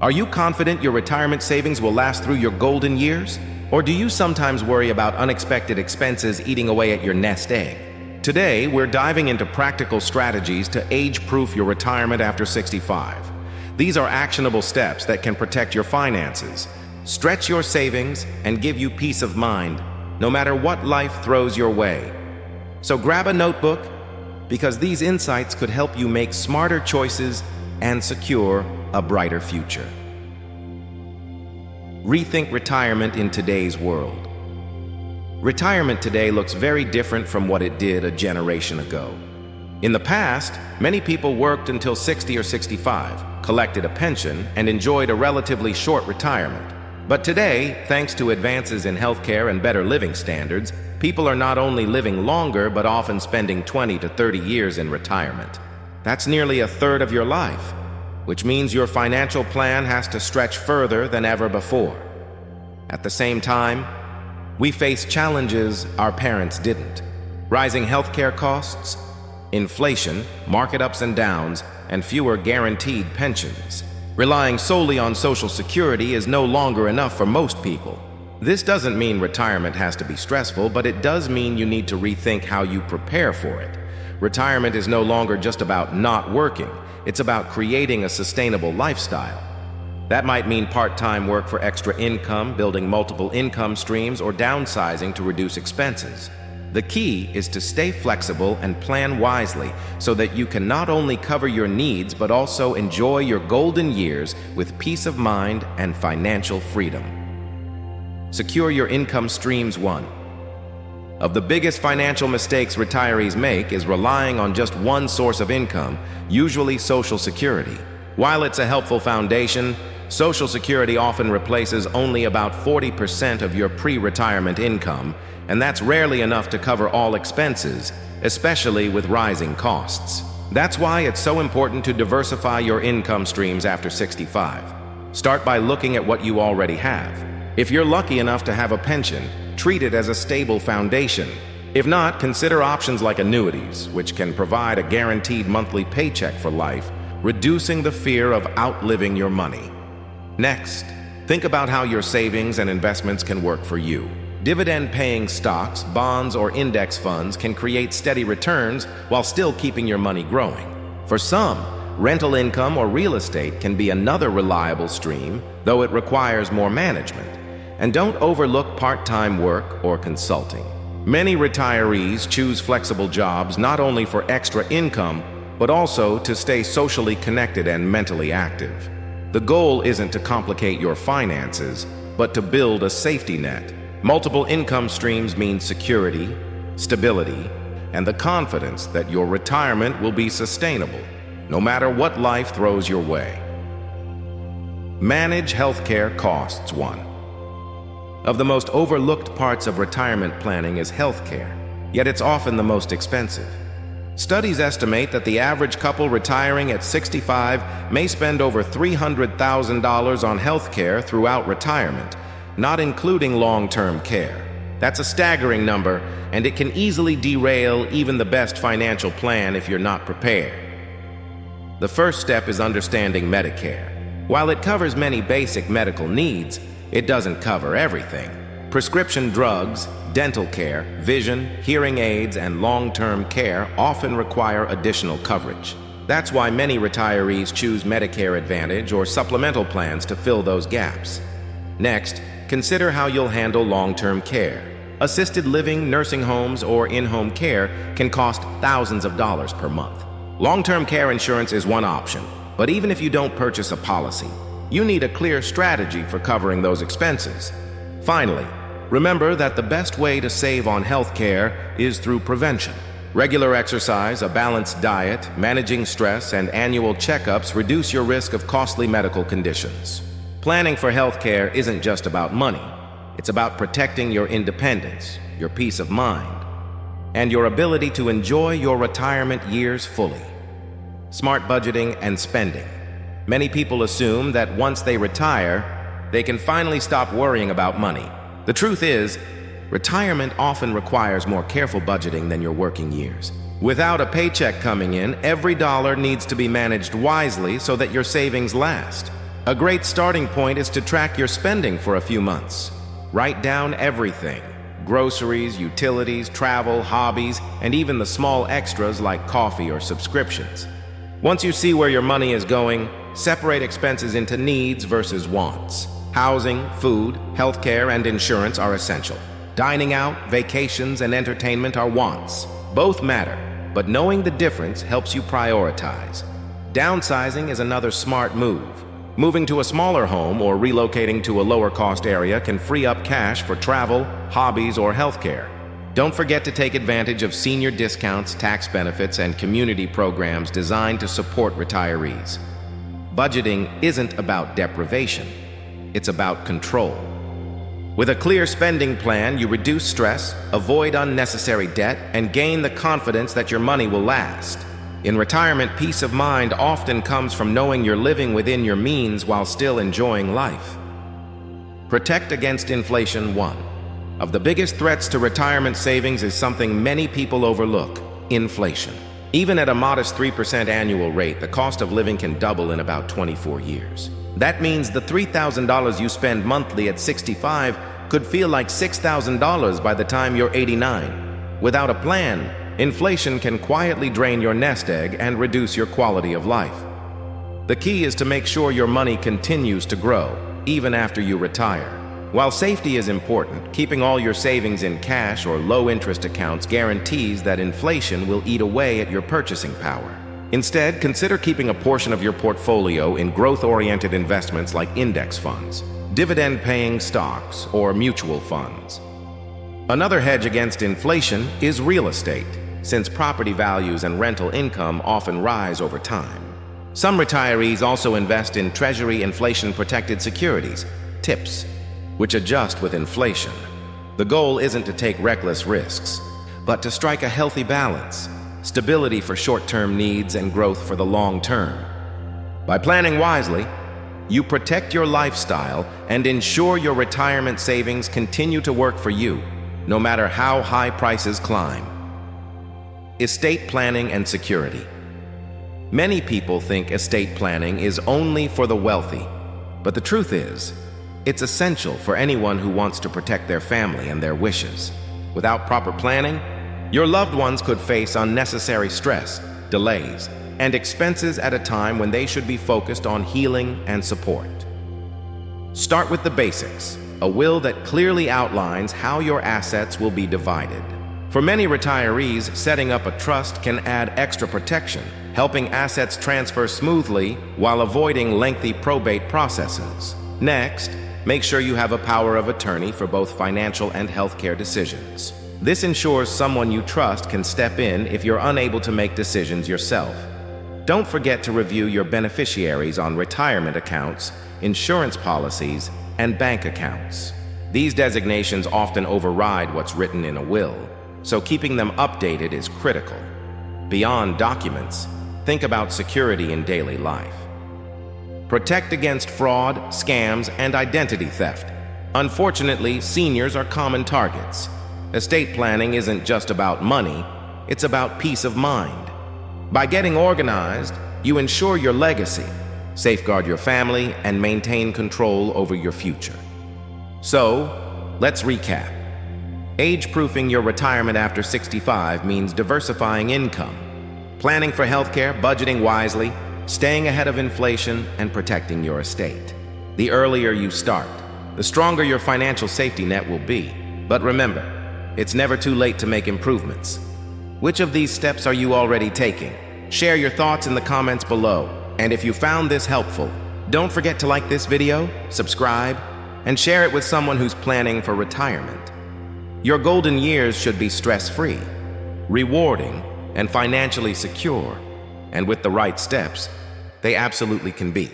Are you confident your retirement savings will last through your golden years? Or do you sometimes worry about unexpected expenses eating away at your nest egg? Today, we're diving into practical strategies to age-proof your retirement after 65. These are actionable steps that can protect your finances, stretch your savings, and give you peace of mind, no matter what life throws your way. So grab a notebook, because these insights could help you make smarter choices and secure a brighter future. Rethink retirement in today's world. Retirement today looks very different from what it did a generation ago. In the past, many people worked until 60 or 65, collected a pension, and enjoyed a relatively short retirement. But today, thanks to advances in healthcare and better living standards, people are not only living longer but often spending 20 to 30 years in retirement. That's nearly a third of your life, which means your financial plan has to stretch further than ever before. At the same time, we face challenges our parents didn't. Rising healthcare costs, inflation, market ups and downs, and fewer guaranteed pensions. Relying solely on Social Security is no longer enough for most people. This doesn't mean retirement has to be stressful, but it does mean you need to rethink how you prepare for it. Retirement is no longer just about not working. It's about creating a sustainable lifestyle. That might mean part-time work for extra income, building multiple income streams, or downsizing to reduce expenses. The key is to stay flexible and plan wisely so that you can not only cover your needs but also enjoy your golden years with peace of mind and financial freedom. Secure your income streams. One of the biggest financial mistakes retirees make is relying on just one source of income, usually Social Security. While it's a helpful foundation, Social Security often replaces only about 40% of your pre-retirement income, and that's rarely enough to cover all expenses, especially with rising costs. That's why it's so important to diversify your income streams after 65. Start by looking at what you already have. If you're lucky enough to have a pension, treat it as a stable foundation. If not, consider options like annuities, which can provide a guaranteed monthly paycheck for life, reducing the fear of outliving your money. Next, think about how your savings and investments can work for you. Dividend-paying stocks, bonds, or index funds can create steady returns while still keeping your money growing. For some, rental income or real estate can be another reliable stream, though it requires more management. And don't overlook part-time work or consulting. Many retirees choose flexible jobs not only for extra income, but also to stay socially connected and mentally active. The goal isn't to complicate your finances, but to build a safety net. Multiple income streams mean security, stability, and the confidence that your retirement will be sustainable, no matter what life throws your way. Manage healthcare costs. One of the most overlooked parts of retirement planning is healthcare, yet it's often the most expensive. Studies estimate that the average couple retiring at 65 may spend over $300,000 on healthcare throughout retirement, not including long-term care. That's a staggering number, and it can easily derail even the best financial plan if you're not prepared. The first step is understanding Medicare. While it covers many basic medical needs, it doesn't cover everything. Prescription drugs, dental care, vision, hearing aids, and long-term care often require additional coverage. That's why many retirees choose Medicare Advantage or supplemental plans to fill those gaps. Next, consider how you'll handle long-term care. Assisted living, nursing homes, or in-home care can cost thousands of dollars per month. Long-term care insurance is one option, but even if you don't purchase a policy, you need a clear strategy for covering those expenses. Finally, remember that the best way to save on health care is through prevention. Regular exercise, a balanced diet, managing stress, and annual checkups reduce your risk of costly medical conditions. Planning for health care isn't just about money. It's about protecting your independence, your peace of mind, and your ability to enjoy your retirement years fully. Smart budgeting and spending. Many people assume that once they retire, they can finally stop worrying about money. The truth is, retirement often requires more careful budgeting than your working years. Without a paycheck coming in, every dollar needs to be managed wisely so that your savings last. A great starting point is to track your spending for a few months. Write down everything: groceries, utilities, travel, hobbies, and even the small extras like coffee or subscriptions. Once you see where your money is going, separate expenses into needs versus wants. Housing, food, healthcare, and insurance are essential. Dining out, vacations, and entertainment are wants. Both matter, but knowing the difference helps you prioritize. Downsizing is another smart move. Moving to a smaller home or relocating to a lower-cost area can free up cash for travel, hobbies, or healthcare. Don't forget to take advantage of senior discounts, tax benefits, and community programs designed to support retirees. Budgeting isn't about deprivation. It's about control. With a clear spending plan, you reduce stress, avoid unnecessary debt, and gain the confidence that your money will last. In retirement, peace of mind often comes from knowing you're living within your means while still enjoying life. Protect against inflation. One of the biggest threats to retirement savings is something many people overlook: inflation. Even at a modest 3% annual rate, the cost of living can double in about 24 years. That means the $3,000 you spend monthly at 65 could feel like $6,000 by the time you're 89. Without a plan, inflation can quietly drain your nest egg and reduce your quality of life. The key is to make sure your money continues to grow, even after you retire. While safety is important, keeping all your savings in cash or low-interest accounts guarantees that inflation will eat away at your purchasing power. Instead, consider keeping a portion of your portfolio in growth-oriented investments like index funds, dividend-paying stocks, or mutual funds. Another hedge against inflation is real estate, since property values and rental income often rise over time. Some retirees also invest in Treasury inflation-protected securities, TIPS, which adjust with inflation. The goal isn't to take reckless risks, but to strike a healthy balance: stability for short-term needs and growth for the long term. By planning wisely, you protect your lifestyle and ensure your retirement savings continue to work for you, no matter how high prices climb. Estate planning and security. Many people think estate planning is only for the wealthy, but the truth is, it's essential for anyone who wants to protect their family and their wishes. Without proper planning, your loved ones could face unnecessary stress, delays, and expenses at a time when they should be focused on healing and support. Start with the basics: a will that clearly outlines how your assets will be divided. For many retirees, setting up a trust can add extra protection, helping assets transfer smoothly while avoiding lengthy probate processes. Next, make sure you have a power of attorney for both financial and healthcare decisions. This ensures someone you trust can step in if you're unable to make decisions yourself. Don't forget to review your beneficiaries on retirement accounts, insurance policies, and bank accounts. These designations often override what's written in a will, so keeping them updated is critical. Beyond documents, think about security in daily life. Protect against fraud, scams, and identity theft. Unfortunately, seniors are common targets. Estate planning isn't just about money, it's about peace of mind. By getting organized, you ensure your legacy, safeguard your family, and maintain control over your future. So, let's recap. Age-proofing your retirement after 65 means diversifying income, planning for healthcare, budgeting wisely, staying ahead of inflation, and protecting your estate. The earlier you start, the stronger your financial safety net will be. But remember, it's never too late to make improvements. Which of these steps are you already taking? Share your thoughts in the comments below. And if you found this helpful, don't forget to like this video, subscribe, and share it with someone who's planning for retirement. Your golden years should be stress-free, rewarding, and financially secure. And with the right steps, they absolutely can be.